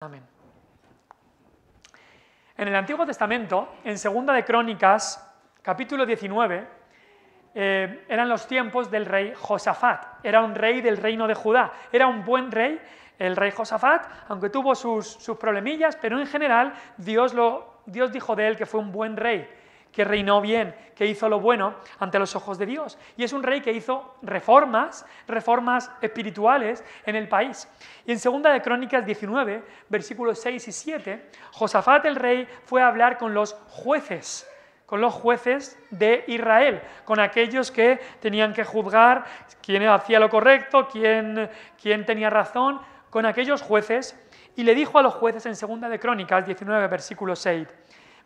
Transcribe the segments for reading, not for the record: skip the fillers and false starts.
Amén. En el Antiguo Testamento, en Segunda de Crónicas, capítulo 19, eran los tiempos del rey Josafat. Era un rey del reino de Judá. Era un buen rey, el rey Josafat, aunque tuvo sus problemillas, pero en general Dios dijo de él que fue un buen rey, que reinó bien, que hizo lo bueno ante los ojos de Dios. Y es un rey que hizo reformas espirituales en el país. Y en Segunda de Crónicas 19, versículos 6 y 7, Josafat el rey fue a hablar con los jueces de Israel, con aquellos que tenían que juzgar quién hacía lo correcto, quién tenía razón, con aquellos jueces, y le dijo a los jueces en Segunda de Crónicas 19, versículo 6,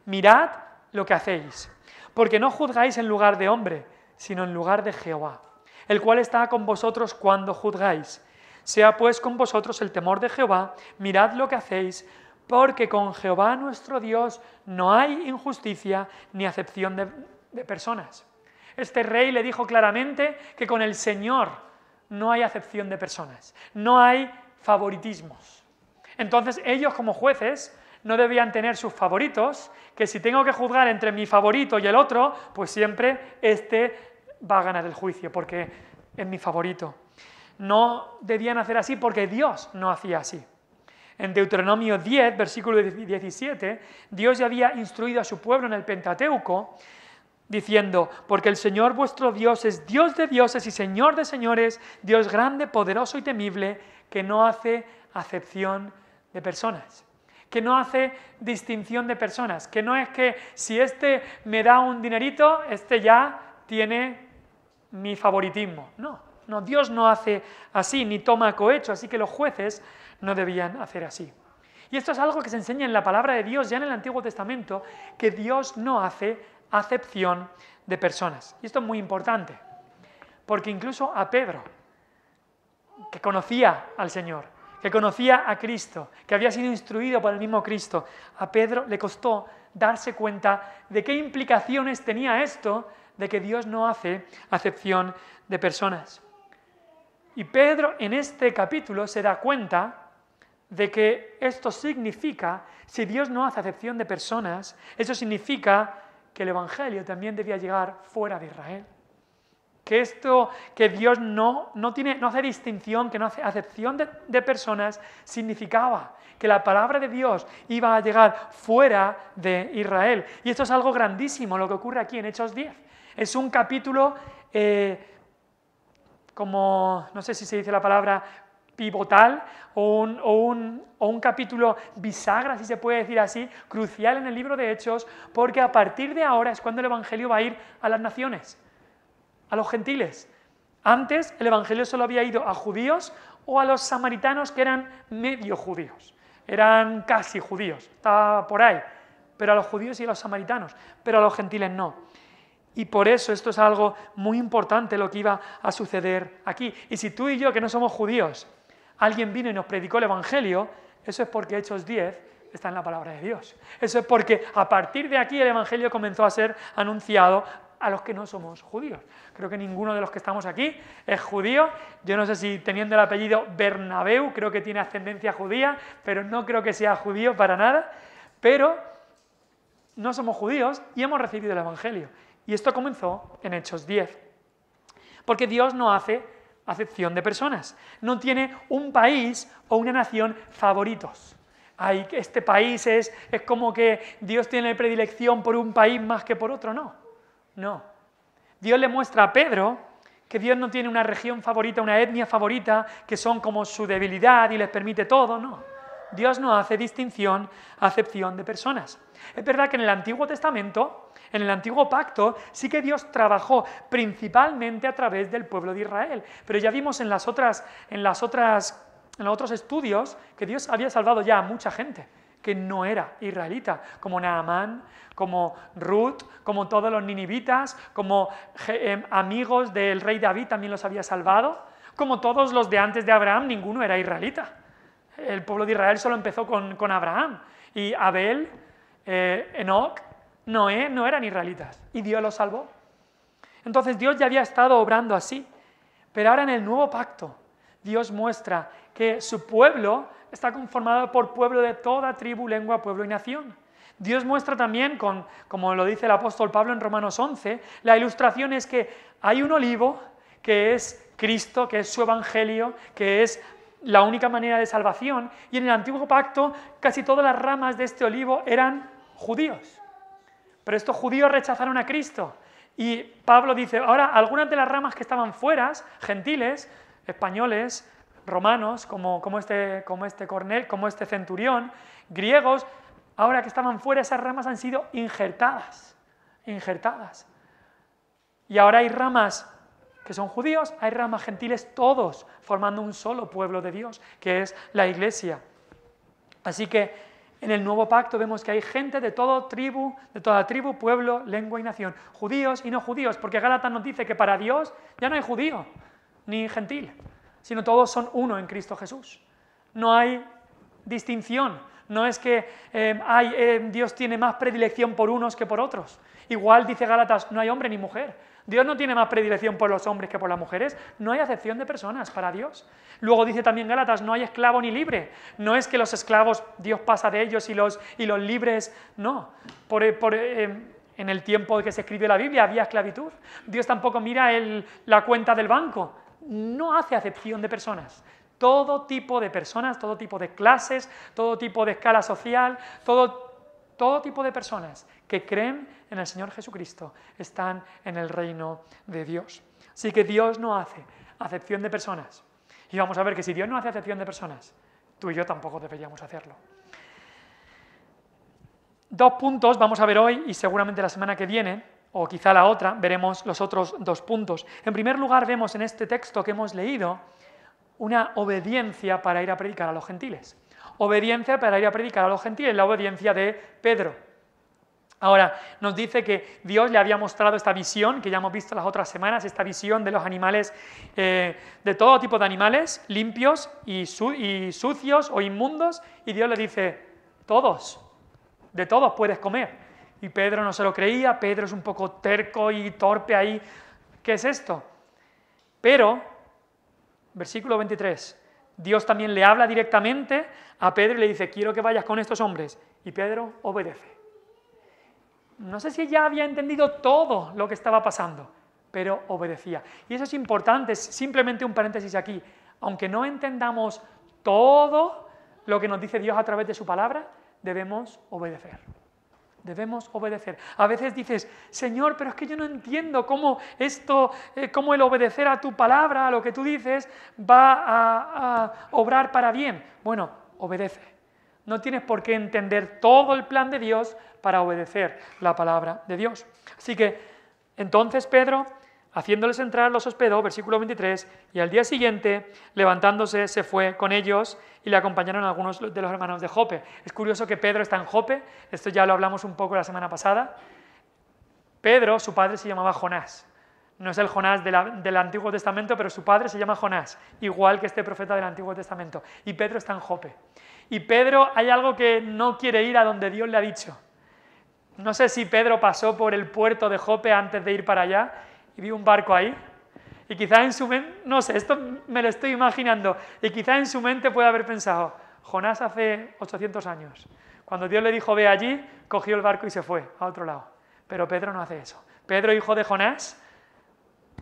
mirad lo que hacéis, porque no juzgáis en lugar de hombre, sino en lugar de Jehová, el cual está con vosotros cuando juzgáis. Sea pues con vosotros el temor de Jehová, mirad lo que hacéis, porque con Jehová nuestro Dios no hay injusticia ni acepción de personas. Este rey le dijo claramente que con el Señor no hay acepción de personas, no hay favoritismos. Entonces ellos como jueces no debían tener sus favoritos, que si tengo que juzgar entre mi favorito y el otro, pues siempre este va a ganar el juicio, porque es mi favorito. No debían hacer así porque Dios no hacía así. En Deuteronomio 10, versículo 17, Dios ya había instruido a su pueblo en el Pentateuco, diciendo, porque el Señor vuestro Dios es Dios de dioses y Señor de señores, Dios grande, poderoso y temible, que no hace acepción de personas, que no hace distinción de personas, que no es que si este me da un dinerito, este ya tiene mi favoritismo. No, Dios no hace así, ni toma cohecho, así que los jueces no debían hacer así. Y esto es algo que se enseña en la palabra de Dios ya en el Antiguo Testamento, que Dios no hace acepción de personas. Y esto es muy importante, porque incluso a Pedro, que conocía al Señor, que conocía a Cristo, que había sido instruido por el mismo Cristo, a Pedro le costó darse cuenta de qué implicaciones tenía esto de que Dios no hace acepción de personas. Y Pedro en este capítulo se da cuenta de que esto significa, si Dios no hace acepción de personas, eso significa que el Evangelio también debía llegar fuera de Israel. Que Dios no hace distinción, que no hace acepción de personas, significaba que la palabra de Dios iba a llegar fuera de Israel. Y esto es algo grandísimo, lo que ocurre aquí en Hechos 10. Es un capítulo como, no sé si se dice la palabra pivotal, o un capítulo bisagra, si se puede decir así, crucial en el libro de Hechos, porque a partir de ahora es cuando el Evangelio va a ir a las naciones, a los gentiles. Antes el Evangelio solo había ido a judíos o a los samaritanos que eran medio judíos, eran casi judíos, estaba por ahí, pero a los judíos y a los samaritanos, pero a los gentiles no. Y por eso esto es algo muy importante lo que iba a suceder aquí. Y si tú y yo, que no somos judíos, alguien vino y nos predicó el Evangelio, eso es porque Hechos 10 está en la palabra de Dios. Eso es porque a partir de aquí el Evangelio comenzó a ser anunciado a los que no somos judíos. Creo que ninguno de los que estamos aquí es judío. Yo no sé si teniendo el apellido Bernabeu, creo que tiene ascendencia judía, pero no creo que sea judío para nada. Pero no somos judíos y hemos recibido el Evangelio. Y esto comenzó en Hechos 10. Porque Dios no hace acepción de personas. No tiene un país o una nación favoritos. Este país es como que Dios tiene predilección por un país más que por otro. No. Dios le muestra a Pedro que Dios no tiene una región favorita, una etnia favorita, que son como su debilidad y les permite todo. No. Dios no hace distinción, acepción de personas. Es verdad que en el Antiguo Testamento, en el Antiguo Pacto, sí que Dios trabajó principalmente a través del pueblo de Israel. Pero ya vimos en los otros estudios que Dios había salvado ya a mucha gente que no era israelita, como Naamán, como Ruth, como todos los ninivitas, como amigos del rey David también los había salvado, como todos los de antes de Abraham, ninguno era israelita. El pueblo de Israel solo empezó con Abraham, y Abel, Enoc, Noé no eran israelitas, y Dios los salvó. Entonces Dios ya había estado obrando así, pero ahora en el nuevo pacto Dios muestra que su pueblo está conformado por pueblo de toda tribu, lengua, pueblo y nación. Dios muestra también, como lo dice el apóstol Pablo en Romanos 11, la ilustración es que hay un olivo que es Cristo, que es su evangelio, que es la única manera de salvación, y en el antiguo pacto casi todas las ramas de este olivo eran judíos. Pero estos judíos rechazaron a Cristo. Y Pablo dice, ahora algunas de las ramas que estaban fuera, gentiles, españoles, romanos, como este centurión, griegos, ahora que estaban fuera, esas ramas han sido injertadas. Y ahora hay ramas que son judíos, hay ramas gentiles, todos formando un solo pueblo de Dios, que es la Iglesia. Así que en el nuevo pacto vemos que hay gente de toda tribu, pueblo, lengua y nación, judíos y no judíos, porque Gálatas nos dice que para Dios ya no hay judío ni gentil, sino todos son uno en Cristo Jesús. No hay distinción, no es que Dios tiene más predilección por unos que por otros. Igual dice Gálatas, no hay hombre ni mujer. Dios no tiene más predilección por los hombres que por las mujeres, no hay acepción de personas para Dios. Luego dice también Gálatas, no hay esclavo ni libre. No es que los esclavos Dios pasa de ellos y los libres, no. En el tiempo en que se escribió la Biblia había esclavitud. Dios tampoco mira la cuenta del banco, no hace acepción de personas. Todo tipo de personas, todo tipo de clases, todo tipo de escala social, todo tipo de personas que creen en el Señor Jesucristo están en el reino de Dios. Así que Dios no hace acepción de personas. Y vamos a ver que si Dios no hace acepción de personas, tú y yo tampoco deberíamos hacerlo. 2 puntos vamos a ver hoy y seguramente la semana que viene, o quizá la otra, veremos los otros 2 puntos. En primer lugar, vemos en este texto que hemos leído una obediencia para ir a predicar a los gentiles. Obediencia para ir a predicar a los gentiles, la obediencia de Pedro. Ahora, nos dice que Dios le había mostrado esta visión, que ya hemos visto las otras semanas, esta visión de los animales, de todo tipo de animales, limpios y sucios o inmundos, y Dios le dice, de todos puedes comer. Y Pedro no se lo creía, Pedro es un poco terco y torpe ahí. ¿Qué es esto? Pero, versículo 23, Dios también le habla directamente a Pedro y le dice, quiero que vayas con estos hombres. Y Pedro obedece. No sé si ya había entendido todo lo que estaba pasando, pero obedecía. Y eso es importante, simplemente un paréntesis aquí. Aunque no entendamos todo lo que nos dice Dios a través de su palabra, debemos obedecer. Debemos obedecer. A veces dices, Señor, pero es que yo no entiendo cómo el obedecer a tu palabra, a lo que tú dices, va a obrar para bien. Bueno, obedece. No tienes por qué entender todo el plan de Dios para obedecer la palabra de Dios. Así que, entonces Pedro, haciéndoles entrar, los hospedó, versículo 23, y al día siguiente, levantándose, se fue con ellos y le acompañaron algunos de los hermanos de Jope. Es curioso que Pedro está en Jope, esto ya lo hablamos un poco la semana pasada. Pedro, su padre se llamaba Jonás. No es el Jonás del Antiguo Testamento, pero su padre se llama Jonás, igual que este profeta del Antiguo Testamento. Y Pedro está en Jope. Y Pedro, hay algo que no quiere ir a donde Dios le ha dicho. No sé si Pedro pasó por el puerto de Jope antes de ir para allá y vio un barco ahí. Y quizá en su mente, no sé, esto me lo estoy imaginando, y quizá en su mente puede haber pensado, Jonás hace 800 años, cuando Dios le dijo ve allí, cogió el barco y se fue a otro lado. Pero Pedro no hace eso. Pedro, hijo de Jonás,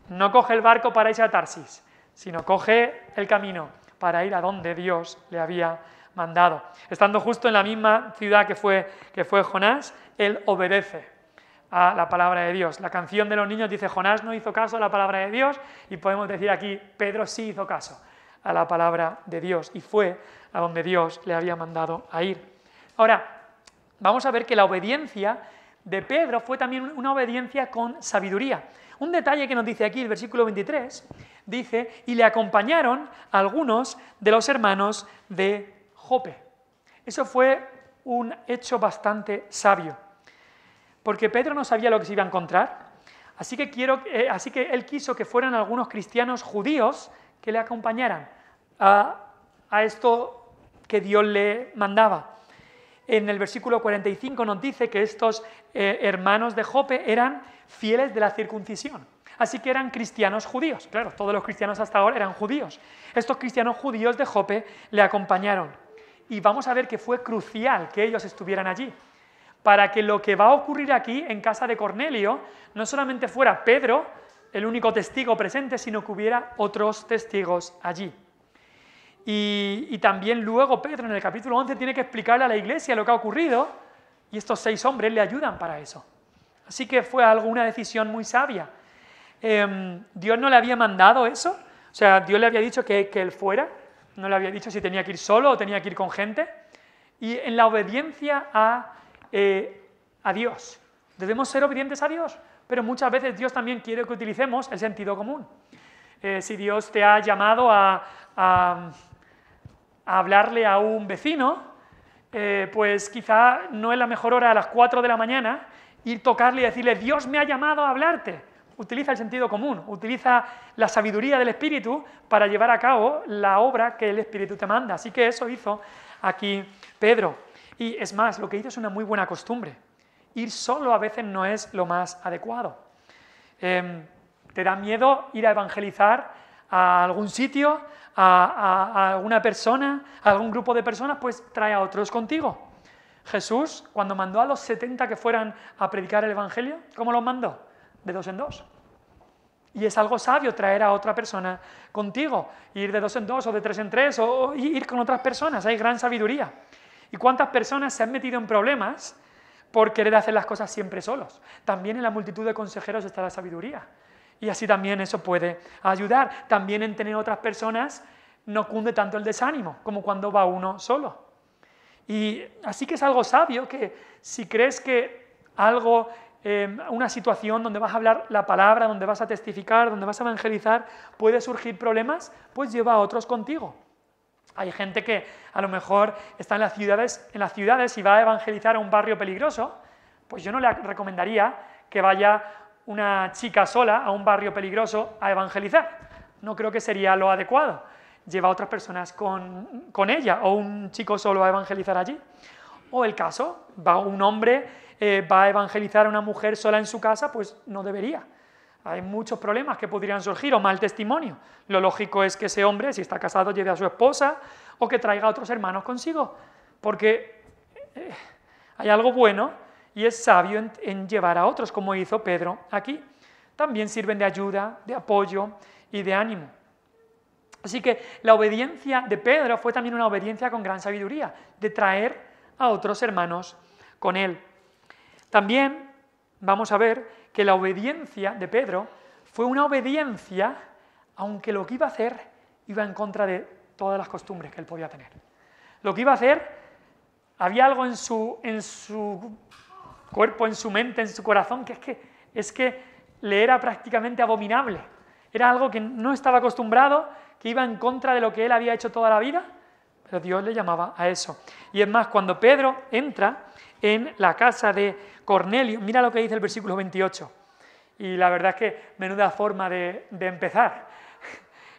no coge el barco para irse a Tarsis, sino coge el camino para ir a donde Dios le había mandado. Estando justo en la misma ciudad que fue Jonás, él obedece a la palabra de Dios. La canción de los niños dice, Jonás no hizo caso a la palabra de Dios, y podemos decir aquí, Pedro sí hizo caso a la palabra de Dios y fue a donde Dios le había mandado a ir. Ahora, vamos a ver que la obediencia de Pedro fue también una obediencia con sabiduría. Un detalle que nos dice aquí el versículo 23, dice, y le acompañaron algunos de los hermanos de Jope. Eso fue un hecho bastante sabio, porque Pedro no sabía lo que se iba a encontrar, así que él quiso que fueran algunos cristianos judíos que le acompañaran a esto que Dios le mandaba. En el versículo 45 nos dice que estos hermanos de Jope eran fieles de la circuncisión. Así que eran cristianos judíos. Claro, todos los cristianos hasta ahora eran judíos. Estos cristianos judíos de Jope le acompañaron. Y vamos a ver que fue crucial que ellos estuvieran allí, para que lo que va a ocurrir aquí en casa de Cornelio no solamente fuera Pedro el único testigo presente, sino que hubiera otros testigos allí. Y también luego Pedro en el capítulo 11 tiene que explicarle a la iglesia lo que ha ocurrido, y estos 6 hombres le ayudan para eso. Así que fue una decisión muy sabia. Dios no le había mandado eso, o sea, Dios le había dicho que él fuera, no le había dicho si tenía que ir solo o tenía que ir con gente, y en la obediencia a Dios. Debemos ser obedientes a Dios, pero muchas veces Dios también quiere que utilicemos el sentido común. Si Dios te ha llamado a hablarle a un vecino, pues quizá no es la mejor hora a las 4 de la mañana ir tocarle y decirle, Dios me ha llamado a hablarte. Utiliza el sentido común, utiliza la sabiduría del Espíritu para llevar a cabo la obra que el Espíritu te manda. Así que eso hizo aquí Pedro. Y es más, lo que hizo es una muy buena costumbre. Ir solo a veces no es lo más adecuado. ¿Te da miedo ir a evangelizar a algún sitio, a alguna persona, a algún grupo de personas? Pues trae a otros contigo. Jesús, cuando mandó a los 70 que fueran a predicar el Evangelio, ¿cómo los mandó? De 2 en 2. Y es algo sabio traer a otra persona contigo, ir de 2 en 2 o de 3 en 3 o ir con otras personas, hay gran sabiduría. ¿Y cuántas personas se han metido en problemas por querer hacer las cosas siempre solos? También en la multitud de consejeros está la sabiduría. Y así también eso puede ayudar. También en tener otras personas no cunde tanto el desánimo como cuando va uno solo. Y así que es algo sabio que si crees que algo, una situación donde vas a hablar la palabra, donde vas a testificar, donde vas a evangelizar, puede surgir problemas, pues lleva a otros contigo. Hay gente que a lo mejor está en las ciudades y va a evangelizar a un barrio peligroso, pues yo no le recomendaría que vaya una chica sola a un barrio peligroso a evangelizar. No creo que sería lo adecuado. Lleva a otras personas con ella, o un chico solo a evangelizar allí. O el caso, va un hombre, va a evangelizar a una mujer sola en su casa, pues no debería. Hay muchos problemas que podrían surgir, o mal testimonio. Lo lógico es que ese hombre, si está casado, lleve a su esposa, o que traiga a otros hermanos consigo, porque hay algo bueno, y es sabio en llevar a otros, como hizo Pedro aquí. También sirven de ayuda, de apoyo y de ánimo. Así que la obediencia de Pedro fue también una obediencia con gran sabiduría, de traer a otros hermanos con él. También vamos a ver que la obediencia de Pedro fue una obediencia, aunque lo que iba a hacer iba en contra de todas las costumbres que él podía tener. Lo que iba a hacer, había algo en su cuerpo, en su mente, en su corazón, que es que le era prácticamente abominable. Era algo que no estaba acostumbrado, que iba en contra de lo que él había hecho toda la vida, pero Dios le llamaba a eso. Y es más, cuando Pedro entra en la casa de Cornelio, mira lo que dice el versículo 28, y la verdad es que menuda forma de empezar.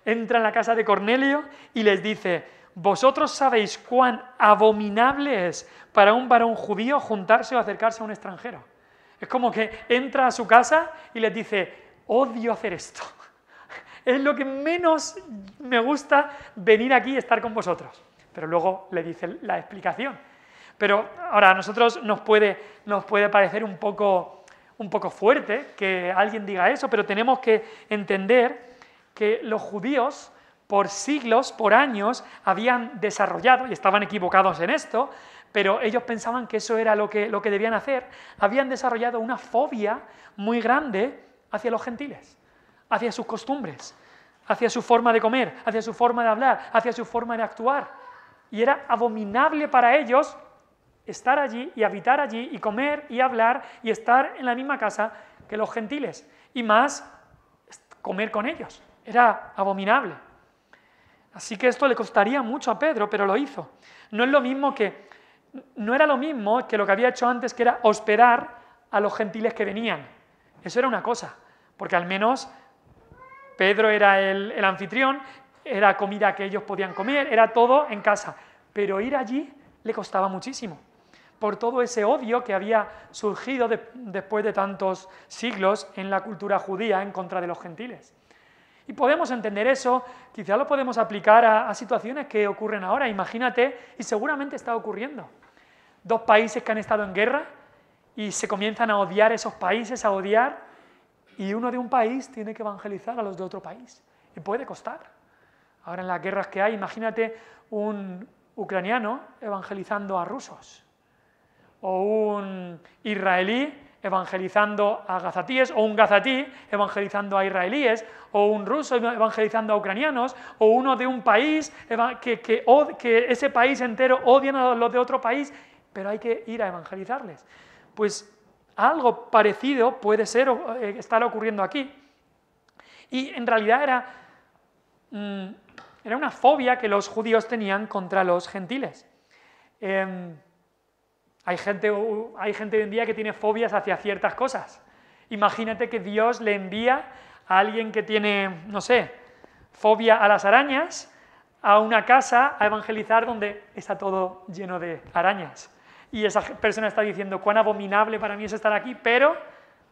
Entra en la casa de Cornelio y les dice, vosotros sabéis cuán abominable es para un varón judío juntarse o acercarse a un extranjero. Es como que entra a su casa y les dice, odio hacer esto. Es lo que menos me gusta venir aquí y estar con vosotros. Pero luego le dice la explicación. Pero ahora a nosotros nos puede parecer un poco fuerte que alguien diga eso, pero tenemos que entender que los judíos por siglos, por años, habían desarrollado, y estaban equivocados en esto, pero ellos pensaban que eso era lo que debían hacer, habían desarrollado una fobia muy grande hacia los gentiles, hacia sus costumbres, hacia su forma de comer, hacia su forma de hablar, hacia su forma de actuar. Y era abominable para ellos estar allí y habitar allí y comer y hablar y estar en la misma casa que los gentiles. Y más, comer con ellos. Era abominable. Así que esto le costaría mucho a Pedro, pero lo hizo. No era lo mismo que lo que había hecho antes, que era hospedar a los gentiles que venían. Eso era una cosa, porque al menos Pedro era el anfitrión, era comida que ellos podían comer, era todo en casa. Pero ir allí le costaba muchísimo, por todo ese odio que había surgido después de tantos siglos en la cultura judía en contra de los gentiles. Y podemos entender eso, quizá lo podemos aplicar a situaciones que ocurren ahora. Imagínate, y seguramente está ocurriendo, dos países que han estado en guerra y se comienzan a odiar esos países, a odiar, y uno de un país tiene que evangelizar a los de otro país. Y puede costar. Ahora en las guerras que hay, imagínate un ucraniano evangelizando a rusos, o un israelí evangelizando a gazatíes, o un gazatí evangelizando a israelíes, o un ruso evangelizando a ucranianos, o uno de un país que ese país entero odian a los de otro país, pero hay que ir a evangelizarles. Pues algo parecido puede ser estar ocurriendo aquí. Y en realidad era una fobia que los judíos tenían contra los gentiles. Hay gente hoy en día que tiene fobias hacia ciertas cosas. Imagínate que Dios le envía a alguien que tiene, no sé, fobia a las arañas, a una casa a evangelizar donde está todo lleno de arañas. Y esa persona está diciendo, cuán abominable para mí es estar aquí, pero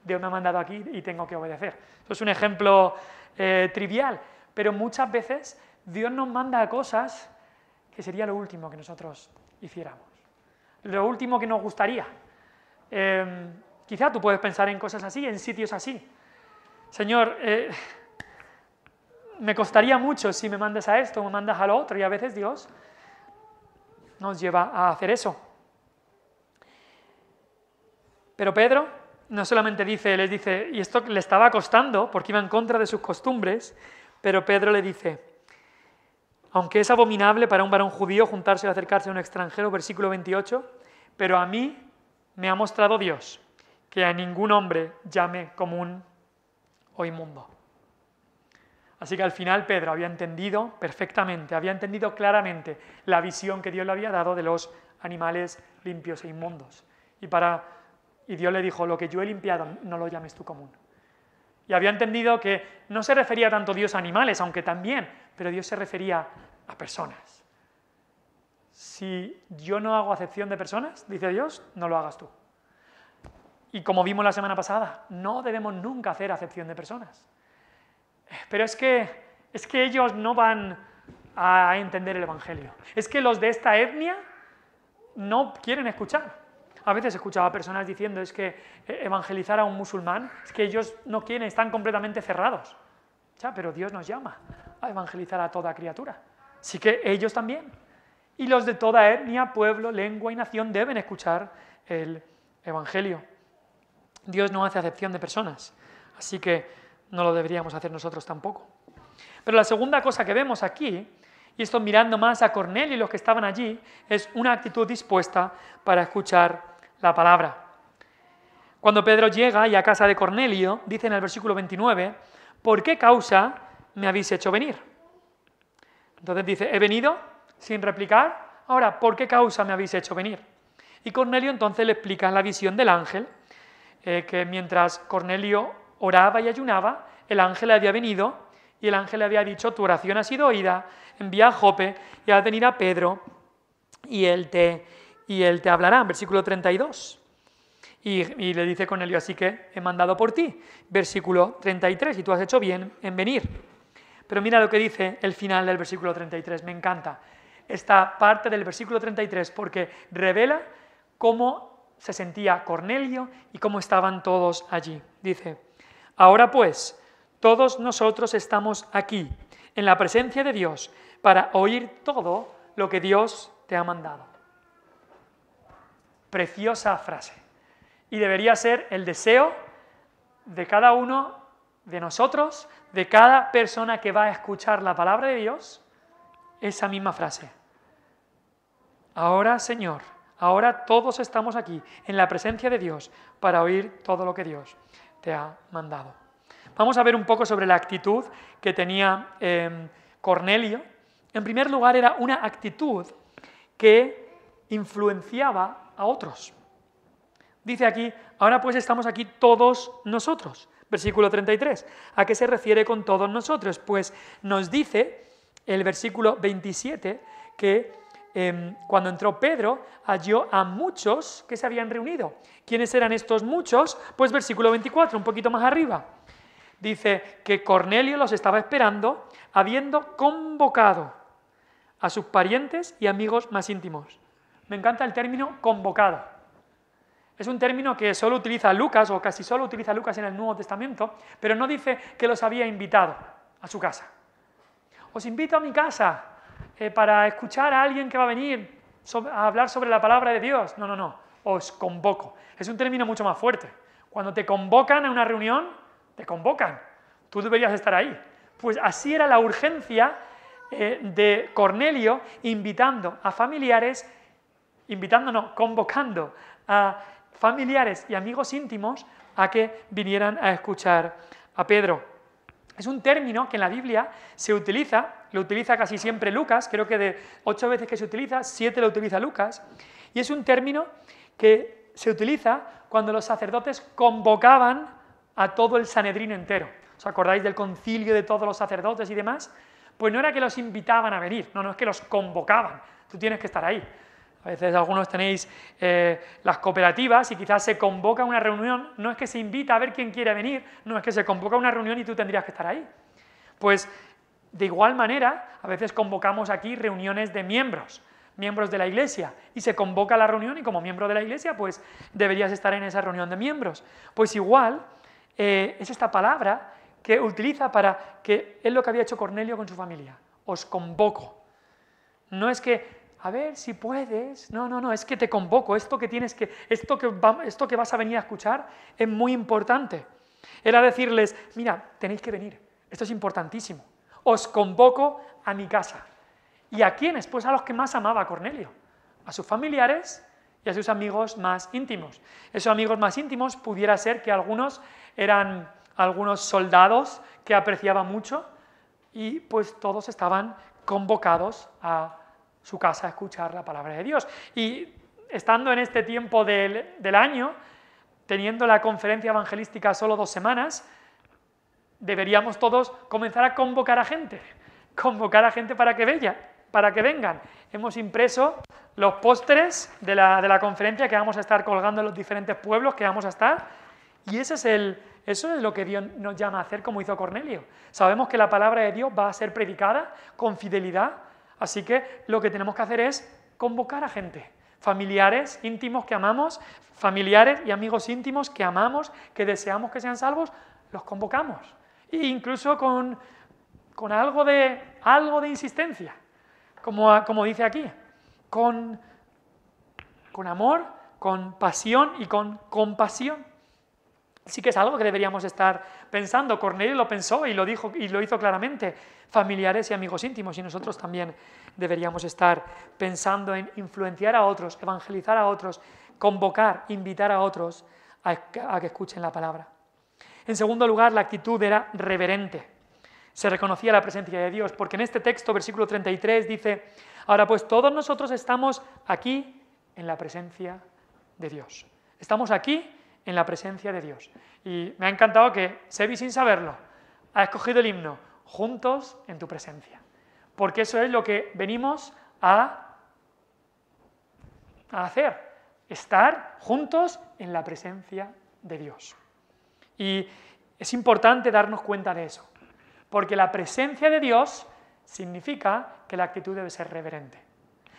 Dios me ha mandado aquí y tengo que obedecer. Eso es un ejemplo trivial, pero muchas veces Dios nos manda a cosas que sería lo último que nosotros hiciéramos. Lo último que nos gustaría. Quizá tú puedes pensar en cosas así, en sitios así. Señor, me costaría mucho si me mandas a esto, me mandas a lo otro, y a veces Dios nos lleva a hacer eso. Pero Pedro no solamente les dice, y esto le estaba costando porque iba en contra de sus costumbres, pero Pedro le dice, aunque es abominable para un varón judío juntarse o acercarse a un extranjero, versículo 28, pero a mí me ha mostrado Dios que a ningún hombre llame común o inmundo. Así que al final Pedro había entendido perfectamente, había entendido claramente la visión que Dios le había dado de los animales limpios e inmundos. Y Dios le dijo, lo que yo he limpiado no lo llames tú común. Y había entendido que no se refería tanto Dios a animales, aunque también, pero Dios se refería a personas. Si yo no hago acepción de personas, dice Dios, no lo hagas tú. Y como vimos la semana pasada, no debemos nunca hacer acepción de personas. Pero es que ellos no van a entender el Evangelio. Es que los de esta etnia no quieren escuchar. A veces escuchaba a personas diciendo, es que evangelizar a un musulmán, es que ellos no quieren, están completamente cerrados. Ya, pero Dios nos llama a evangelizar a toda criatura. Así que ellos también. Y los de toda etnia, pueblo, lengua y nación deben escuchar el Evangelio. Dios no hace acepción de personas, así que no lo deberíamos hacer nosotros tampoco. Pero la segunda cosa que vemos aquí, y esto mirando más a Cornelio y los que estaban allí, es una actitud dispuesta para escuchar la palabra. Cuando Pedro llega y a casa de Cornelio, dice en el versículo 29, ¿por qué causa me habéis hecho venir? Entonces dice, he venido sin replicar, ahora, ¿por qué causa me habéis hecho venir? Y Cornelio entonces le explica la visión del ángel, que mientras Cornelio oraba y ayunaba, el ángel le había venido y el ángel le había dicho, tu oración ha sido oída, envía a Jope y haz venir a Pedro y él te hablará, versículo 32. Y le dice Cornelio, así que he mandado por ti, versículo 33, y tú has hecho bien en venir. Pero mira lo que dice el final del versículo 33, me encanta esta parte del versículo 33 porque revela cómo se sentía Cornelio y cómo estaban todos allí. Dice, ahora pues, todos nosotros estamos aquí, en la presencia de Dios, para oír todo lo que Dios te ha mandado. Preciosa frase. Y debería ser el deseo de cada uno de nosotros, de cada persona que va a escuchar la palabra de Dios, esa misma frase. Ahora, Señor, ahora todos estamos aquí, en la presencia de Dios, para oír todo lo que Dios te ha mandado. Vamos a ver un poco sobre la actitud que tenía Cornelio. En primer lugar, era una actitud que influenciaba a otros. Dice aquí, ahora pues estamos aquí todos nosotros. Versículo 33. ¿A qué se refiere con todos nosotros? Pues nos dice el versículo 27 que cuando entró Pedro, halló a muchos que se habían reunido. ¿Quiénes eran estos muchos? Pues versículo 24, un poquito más arriba. Dice que Cornelio los estaba esperando, habiendo convocado a sus parientes y amigos más íntimos. Me encanta el término convocado. Es un término que solo utiliza Lucas, o casi solo utiliza Lucas en el Nuevo Testamento, pero no dice que los había invitado a su casa. Os invito a mi casa para escuchar a alguien que va a venir a hablar sobre la palabra de Dios. No, no, no, os convoco. Es un término mucho más fuerte. Cuando te convocan a una reunión, te convocan. Tú deberías estar ahí. Pues así era la urgencia de Cornelio invitando a familiares, convocando a familiares y amigos íntimos a que vinieran a escuchar a Pedro. Es un término que en la Biblia se utiliza, lo utiliza casi siempre Lucas, creo que de 8 veces que se utiliza, 7 lo utiliza Lucas, y es un término que se utiliza cuando los sacerdotes convocaban a todo el Sanedrín entero. ¿Os acordáis del concilio de todos los sacerdotes y demás? Pues no era que los invitaban a venir, no, es que los convocaban, tú tienes que estar ahí. A veces algunos tenéis las cooperativas y quizás se convoca una reunión, no es que se invita a ver quién quiere venir, no es que se convoca una reunión y tú tendrías que estar ahí. Pues de igual manera, a veces convocamos aquí reuniones de miembros de la iglesia, y se convoca la reunión y como miembro de la iglesia pues deberías estar en esa reunión de miembros. Pues igual es esta palabra que utiliza para que es lo que había hecho Cornelio con su familia. Os convoco. No es que a ver si puedes, no, es que te convoco, esto que vas a venir a escuchar es muy importante. Era decirles, mira, tenéis que venir, esto es importantísimo, os convoco a mi casa. ¿Y a quiénes? Pues a los que más amaba Cornelio, a sus familiares y a sus amigos más íntimos. Esos amigos más íntimos pudiera ser que algunos eran algunos soldados que apreciaba mucho y pues todos estaban convocados a su casa a escuchar la palabra de Dios. Y estando en este tiempo del año, teniendo la conferencia evangelística solo 2 semanas, deberíamos todos comenzar a convocar a gente para que vengan. Hemos impreso los pósteres de la conferencia que vamos a estar colgando en los diferentes pueblos que vamos a estar, y eso es lo que Dios nos llama a hacer, como hizo Cornelio. Sabemos que la palabra de Dios va a ser predicada con fidelidad. Así que lo que tenemos que hacer es convocar a gente, familiares íntimos que amamos, familiares y amigos íntimos que amamos, que deseamos que sean salvos, los convocamos. E incluso con algo de insistencia, como dice aquí, con amor, con pasión y con compasión. Sí que es algo que deberíamos estar pensando. Cornelio lo pensó y lo dijo y lo hizo claramente. Familiares y amigos íntimos, y nosotros también deberíamos estar pensando en influenciar a otros, evangelizar a otros, convocar, invitar a otros a que escuchen la palabra. En segundo lugar, la actitud era reverente. Se reconocía la presencia de Dios, porque en este texto, versículo 33, dice: ahora pues todos nosotros estamos aquí en la presencia de Dios. Estamos aquí en la presencia de Dios. Y me ha encantado que Sebi, sin saberlo, ha escogido el himno Juntos en tu presencia, porque eso es lo que venimos a hacer, estar juntos en la presencia de Dios. Y es importante darnos cuenta de eso, porque la presencia de Dios significa que la actitud debe ser reverente.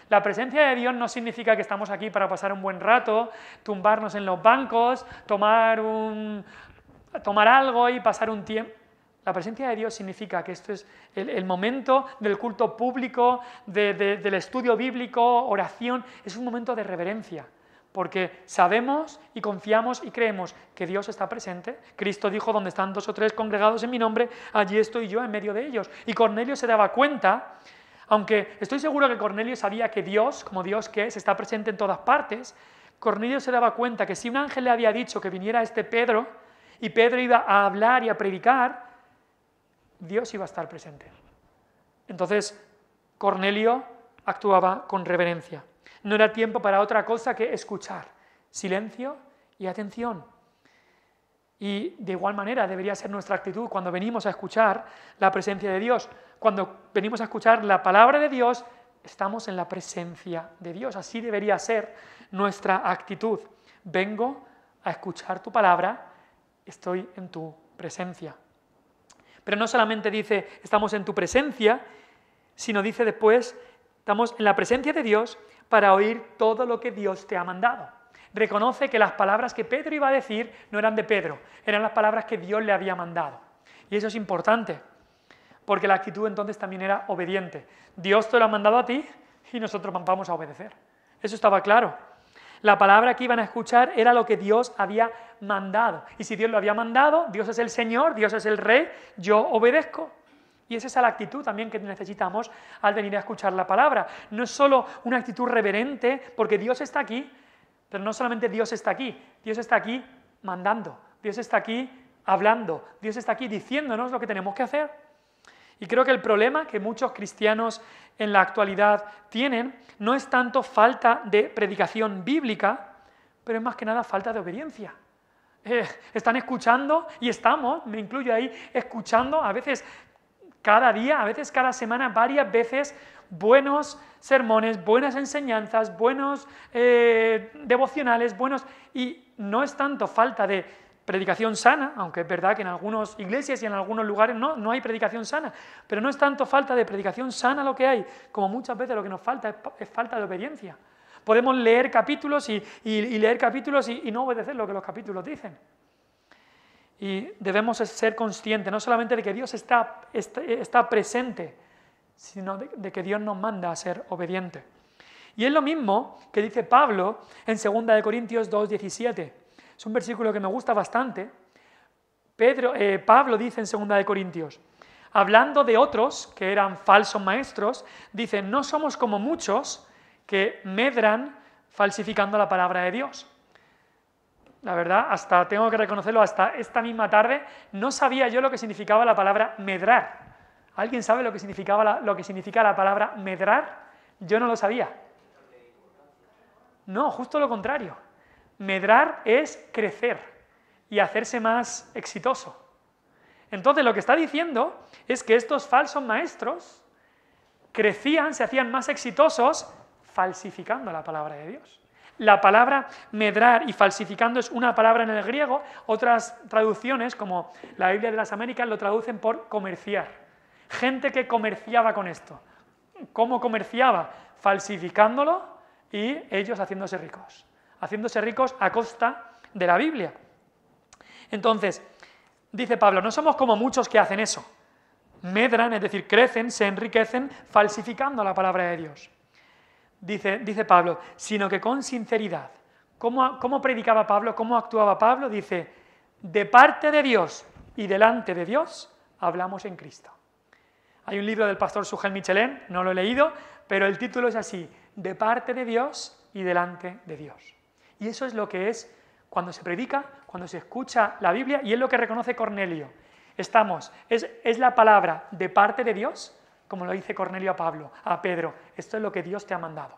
La presencia de Dios no significa que estamos aquí para pasar un buen rato, tumbarnos en los bancos, tomar algo y pasar un tiempo. La presencia de Dios significa que esto es el momento del culto público, del estudio bíblico, oración, es un momento de reverencia, porque sabemos y confiamos y creemos que Dios está presente. Cristo dijo: donde están 2 o 3 congregados en mi nombre, allí estoy yo en medio de ellos. Y Cornelio se daba cuenta, aunque estoy seguro que Cornelio sabía que Dios, como Dios que es, está presente en todas partes. Cornelio se daba cuenta que si un ángel le había dicho que viniera Pedro, y Pedro iba a hablar y a predicar, Dios iba a estar presente. Entonces, Cornelio actuaba con reverencia. No era tiempo para otra cosa que escuchar, silencio y atención. Y de igual manera debería ser nuestra actitud cuando venimos a escuchar la presencia de Dios. Cuando venimos a escuchar la palabra de Dios, estamos en la presencia de Dios. Así debería ser nuestra actitud. Vengo a escuchar tu palabra, estoy en tu presencia. Pero no solamente dice, estamos en tu presencia, sino dice después, estamos en la presencia de Dios para oír todo lo que Dios te ha mandado. Reconoce que las palabras que Pedro iba a decir no eran de Pedro, eran las palabras que Dios le había mandado. Y eso es importante, porque la actitud entonces también era obediente. Dios te lo ha mandado a ti y nosotros vamos a obedecer. Eso estaba claro. La palabra que iban a escuchar era lo que Dios había mandado. Y si Dios lo había mandado, Dios es el Señor, Dios es el Rey, yo obedezco. Y es esa la actitud también que necesitamos al venir a escuchar la palabra. No es solo una actitud reverente, porque Dios está aquí, pero no solamente Dios está aquí mandando, Dios está aquí hablando, Dios está aquí diciéndonos lo que tenemos que hacer. Y creo que el problema que muchos cristianos en la actualidad tienen no es tanto falta de predicación bíblica, pero es más que nada falta de obediencia. Están escuchando y estamos, me incluyo ahí, escuchando a veces cada día, a veces cada semana, varias veces, buenos sermones, buenas enseñanzas, buenos devocionales, y no es tanto falta de predicación sana, aunque es verdad que en algunas iglesias y en algunos lugares no hay predicación sana, pero no es tanto falta de predicación sana lo que hay, como muchas veces lo que nos falta es falta de obediencia. Podemos leer capítulos y leer capítulos y no obedecer lo que los capítulos dicen. Y debemos ser conscientes no solamente de que Dios está presente, sino de que Dios nos manda a ser obedientes. Y es lo mismo que dice Pablo en 2 Corintios 2:17. Es un versículo que me gusta bastante. Pablo dice en 2 Corintios, hablando de otros que eran falsos maestros, dice, no somos como muchos que medran falsificando la palabra de Dios. La verdad, hasta tengo que reconocerlo, hasta esta misma tarde no sabía yo lo que significaba la palabra medrar. ¿Alguien sabe lo que significa la palabra medrar? Yo no lo sabía. No, justo lo contrario. Medrar es crecer y hacerse más exitoso. Entonces lo que está diciendo es que estos falsos maestros crecían, se hacían más exitosos falsificando la palabra de Dios. La palabra medrar y falsificando es una palabra en el griego, otras traducciones, como la Biblia de las Américas, lo traducen por comerciar. Gente que comerciaba con esto. ¿Cómo comerciaba? Falsificándolo y ellos haciéndose ricos a costa de la Biblia. Entonces, dice Pablo, no somos como muchos que hacen eso. Medran, es decir, crecen, se enriquecen falsificando la palabra de Dios. Dice Pablo, sino que con sinceridad. ¿Cómo predicaba Pablo? ¿Cómo actuaba Pablo? Dice, de parte de Dios y delante de Dios hablamos en Cristo. Hay un libro del pastor Sujel Michelén, no lo he leído, pero el título es así, de parte de Dios y delante de Dios. Y eso es lo que es cuando se predica, cuando se escucha la Biblia, y es lo que reconoce Cornelio. Es la palabra de parte de Dios, como lo dice Cornelio a Pedro, esto es lo que Dios te ha mandado.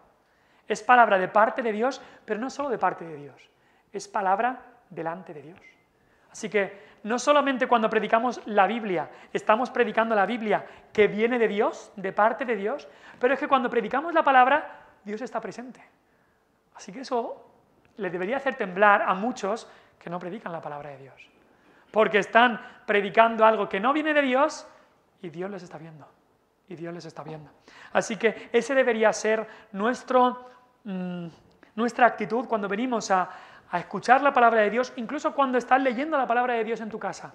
Es palabra de parte de Dios, pero no solo de parte de Dios, es palabra delante de Dios. Así que no solamente cuando predicamos la Biblia, estamos predicando la Biblia que viene de Dios, de parte de Dios, pero es que cuando predicamos la palabra, Dios está presente. Así que eso le debería hacer temblar a muchos que no predican la palabra de Dios, porque están predicando algo que no viene de Dios y Dios les está viendo. Y Dios les está viendo. Así que ese debería ser nuestra actitud cuando venimos a escuchar la palabra de Dios, incluso cuando estás leyendo la palabra de Dios en tu casa.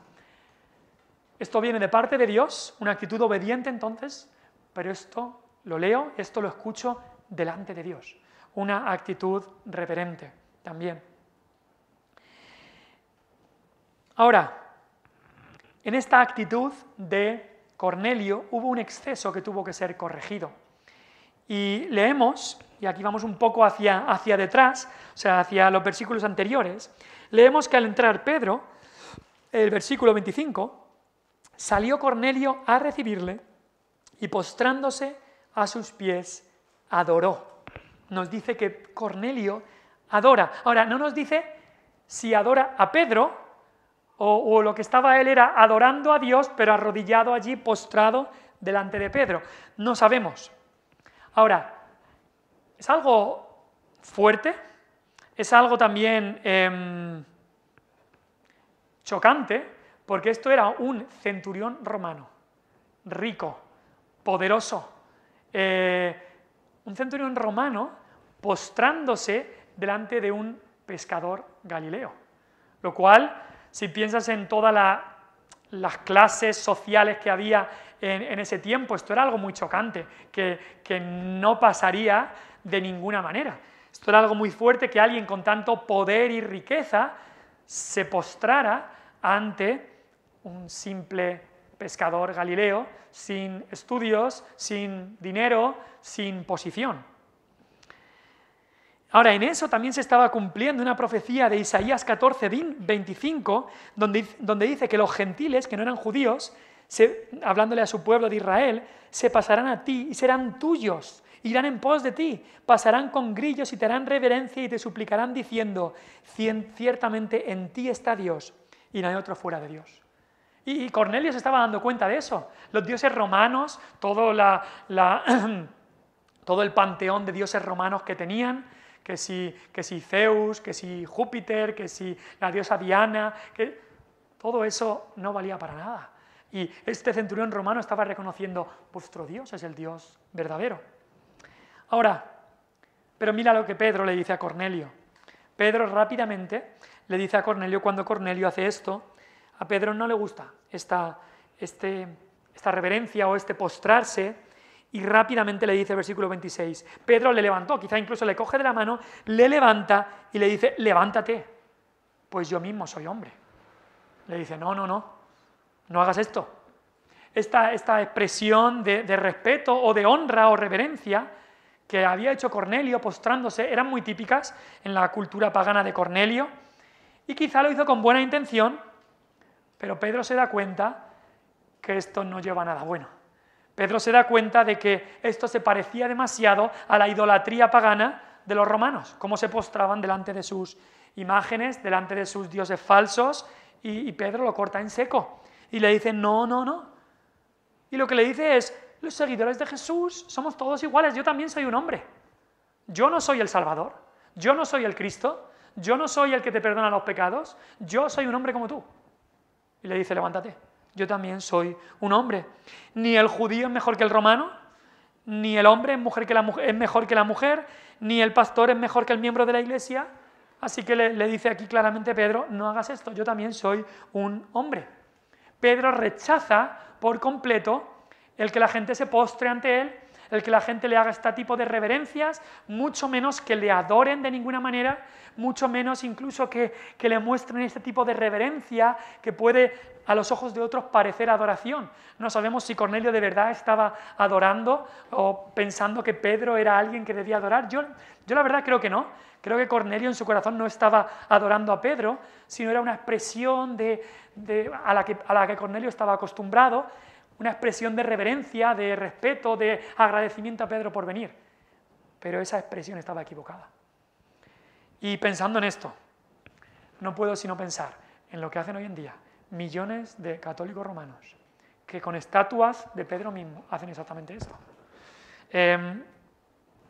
Esto viene de parte de Dios, una actitud obediente entonces, pero esto lo leo, esto lo escucho delante de Dios. Una actitud reverente también. Ahora, en esta actitud de Cornelio hubo un exceso que tuvo que ser corregido. Y leemos, y aquí vamos un poco hacia detrás, o sea, hacia los versículos anteriores, leemos que al entrar Pedro, el versículo 25, salió Cornelio a recibirle y postrándose a sus pies adoró. Nos dice que Cornelio adora. Ahora, no nos dice si adora a Pedro, o lo que estaba él era adorando a Dios, pero arrodillado allí, postrado delante de Pedro. No sabemos. Ahora, es algo fuerte, es algo también chocante, porque esto era un centurión romano, rico, poderoso, un centurión romano postrándose delante de un pescador galileo, lo cual, si piensas en todas las clases sociales que había en ese tiempo, esto era algo muy chocante, que no pasaría de ninguna manera. Esto era algo muy fuerte, que alguien con tanto poder y riqueza se postrara ante un simple pescador galileo, sin estudios, sin dinero, sin posición. Ahora, en eso también se estaba cumpliendo una profecía de Isaías 14, 25, donde dice que los gentiles, que no eran judíos, hablándole a su pueblo de Israel, se pasarán a ti y serán tuyos, irán en pos de ti, pasarán con grillos y te harán reverencia y te suplicarán diciendo, ciertamente en ti está Dios y no hay otro fuera de Dios. Y Cornelio se estaba dando cuenta de eso. Los dioses romanos, todo el panteón de dioses romanos que tenían, que si Zeus, que si Júpiter, que si la diosa Diana, que todo eso no valía para nada. Y este centurión romano estaba reconociendo, vuestro Dios es el Dios verdadero. Ahora, pero mira lo que Pedro le dice a Cornelio. Pedro rápidamente le dice a Cornelio, cuando Cornelio hace esto, a Pedro no le gusta esta reverencia o este postrarse, y rápidamente le dice, versículo 26, Pedro le levantó, quizá incluso le coge de la mano, le levanta y le dice, levántate, pues yo mismo soy hombre. Le dice, no hagas esto. Esta expresión de respeto o de honra o reverencia que había hecho Cornelio postrándose eran muy típicas en la cultura pagana de Cornelio, y quizá lo hizo con buena intención, pero Pedro se da cuenta que esto no lleva a nada bueno. Pedro se da cuenta de que esto se parecía demasiado a la idolatría pagana de los romanos, cómo se postraban delante de sus imágenes, delante de sus dioses falsos, y Pedro lo corta en seco y le dice, no. Y lo que le dice es, los seguidores de Jesús somos todos iguales, yo también soy un hombre. Yo no soy el Salvador, yo no soy el Cristo, yo no soy el que te perdona los pecados, yo soy un hombre como tú. Y le dice, levántate, yo también soy un hombre. Ni el judío es mejor que el romano, ni el hombre es mejor que la mujer, ni el pastor es mejor que el miembro de la iglesia. Así que le dice aquí claramente Pedro, no hagas esto, yo también soy un hombre. Pedro rechaza por completo el que la gente se postre ante él, el que la gente le haga este tipo de reverencias, mucho menos que le adoren de ninguna manera, mucho menos incluso que le muestren este tipo de reverencia que puede a los ojos de otros parecer adoración. No sabemos si Cornelio de verdad estaba adorando o pensando que Pedro era alguien que debía adorar. Yo la verdad creo que no. Creo que Cornelio en su corazón no estaba adorando a Pedro, sino era una expresión a la que Cornelio estaba acostumbrado, una expresión de reverencia, de respeto, de agradecimiento a Pedro por venir. Pero esa expresión estaba equivocada. Y pensando en esto, no puedo sino pensar en lo que hacen hoy en día millones de católicos romanos, que con estatuas de Pedro mismo hacen exactamente esto.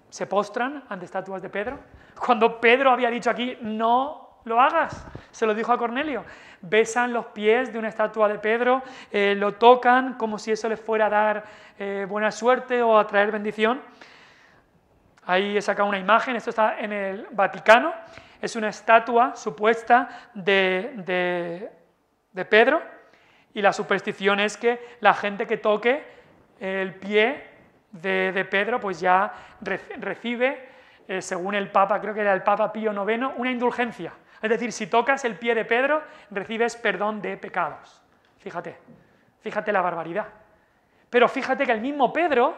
Se postran ante estatuas de Pedro. Cuando Pedro había dicho aquí, no lo hagas, se lo dijo a Cornelio, besan los pies de una estatua de Pedro, lo tocan como si eso les fuera a dar buena suerte o a traer bendición. Ahí he sacado una imagen, esto está en el Vaticano, es una estatua supuesta de Pedro, y la superstición es que la gente que toque el pie de Pedro pues ya recibe, según el Papa, creo que era el Papa Pío IX, una indulgencia. Es decir, si tocas el pie de Pedro, recibes perdón de pecados. Fíjate la barbaridad. Pero fíjate que el mismo Pedro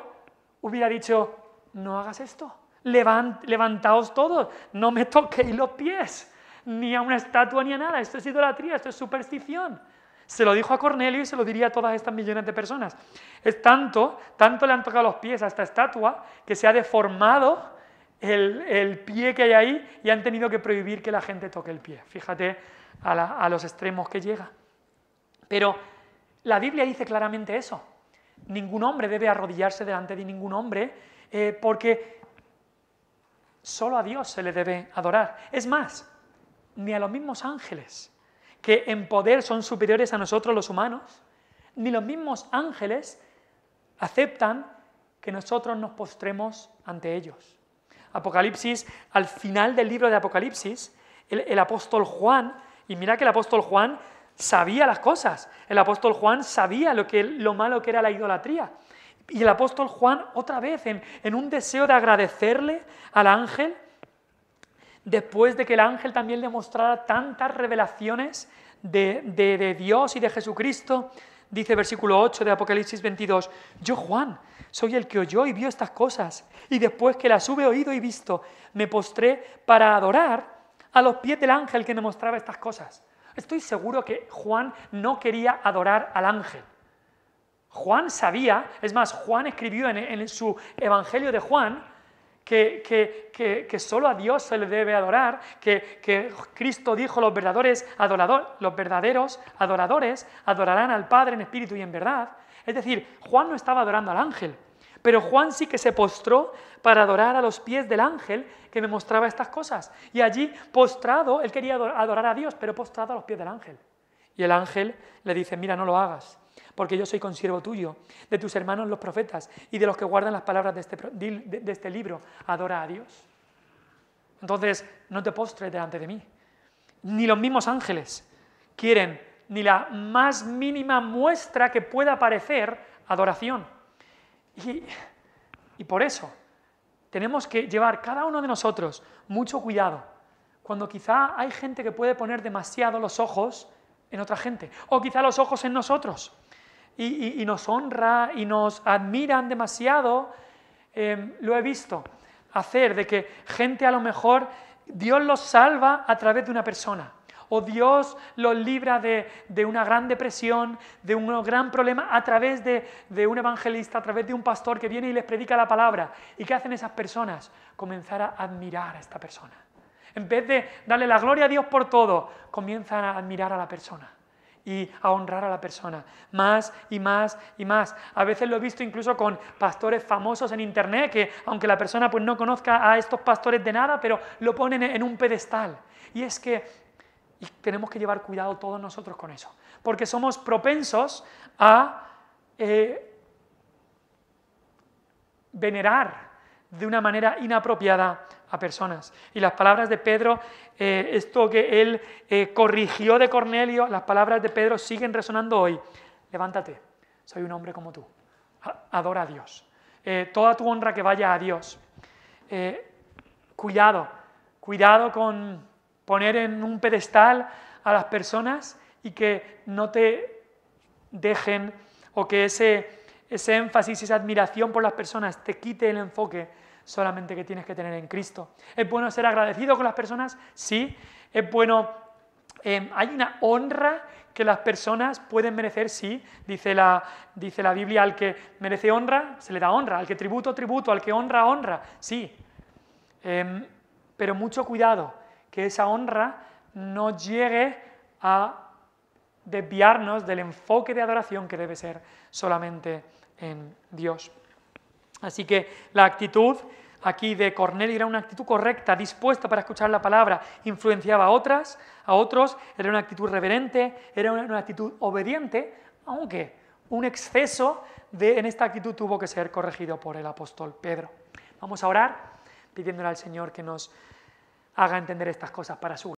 hubiera dicho, no hagas esto, levantaos todos, no me toquéis los pies, ni a una estatua ni a nada, esto es idolatría, esto es superstición. Se lo dijo a Cornelio y se lo diría a todas estas millones de personas. Es tanto le han tocado los pies a esta estatua que se ha deformado el pie que hay ahí y han tenido que prohibir que la gente toque el pie. Fíjate a los extremos que llega. Pero la Biblia dice claramente eso. Ningún hombre debe arrodillarse delante de ningún hombre, porque solo a Dios se le debe adorar. Es más, ni a los mismos ángeles, que en poder son superiores a nosotros los humanos, ni los mismos ángeles aceptan que nosotros nos postremos ante ellos. Apocalipsis, al final del libro de Apocalipsis, el apóstol Juan, y mira que el apóstol Juan sabía las cosas, el apóstol Juan sabía lo malo que era la idolatría, y el apóstol Juan otra vez en un deseo de agradecerle al ángel, después de que el ángel también le mostrara tantas revelaciones de Dios y de Jesucristo, dice versículo 8 de Apocalipsis 22, yo Juan, soy el que oyó y vio estas cosas, y después que las hube oído y visto, me postré para adorar a los pies del ángel que me mostraba estas cosas. Estoy seguro que Juan no quería adorar al ángel. Juan sabía, es más, Juan escribió en su Evangelio de Juan que solo a Dios se le debe adorar, que Cristo dijo los verdaderos adoradores adorarán al Padre en espíritu y en verdad. Es decir, Juan no estaba adorando al ángel, pero Juan sí que se postró para adorar a los pies del ángel que me mostraba estas cosas. Y allí postrado, él quería adorar a Dios, pero postrado a los pies del ángel. Y el ángel le dice, mira, no lo hagas, porque yo soy consiervo tuyo, de tus hermanos los profetas y de los que guardan las palabras de este libro, adora a Dios. Entonces, no te postres delante de mí. Ni los mismos ángeles quieren ni la más mínima muestra que pueda parecer adoración. Y por eso tenemos que llevar cada uno de nosotros mucho cuidado cuando quizá hay gente que puede poner demasiado los ojos en otra gente, o quizá los ojos en nosotros, y nos honra y nos admiran demasiado. Lo he visto hacer de que gente a lo mejor Dios los salva a través de una persona, o Dios los libra de una gran depresión, de un gran problema a través de un evangelista, a través de un pastor que viene y les predica la palabra. ¿Y qué hacen esas personas? Comenzar a admirar a esta persona. En vez de darle la gloria a Dios por todo, comienzan a admirar a la persona y a honrar a la persona, más y más y más. A veces lo he visto incluso con pastores famosos en internet, que aunque la persona pues no conozca a estos pastores de nada, pero lo ponen en un pedestal. Y es que tenemos que llevar cuidado todos nosotros con eso, porque somos propensos a venerar de una manera inapropiada a personas. Y las palabras de Pedro, esto que él corrigió de Cornelio, las palabras de Pedro siguen resonando hoy. Levántate, soy un hombre como tú. Adora a Dios. Toda tu honra que vaya a Dios. Cuidado con poner en un pedestal a las personas y que no te dejen, o que ese énfasis, esa admiración por las personas te quite el enfoque solamente que tienes que tener en Cristo. ¿Es bueno ser agradecido con las personas? Sí. Es bueno, hay una honra que las personas pueden merecer, sí. Dice la Biblia, al que merece honra, se le da honra, al que tributo, tributo, al que honra, honra, sí. Pero mucho cuidado, que esa honra no llegue a desviarnos del enfoque de adoración que debe ser solamente en Dios. Así que la actitud aquí de Cornelio era una actitud correcta, dispuesta para escuchar la palabra, influenciaba a otros, era una actitud reverente, era una actitud obediente, aunque un exceso en esta actitud tuvo que ser corregido por el apóstol Pedro. Vamos a orar pidiéndole al Señor que nos haga entender estas cosas para su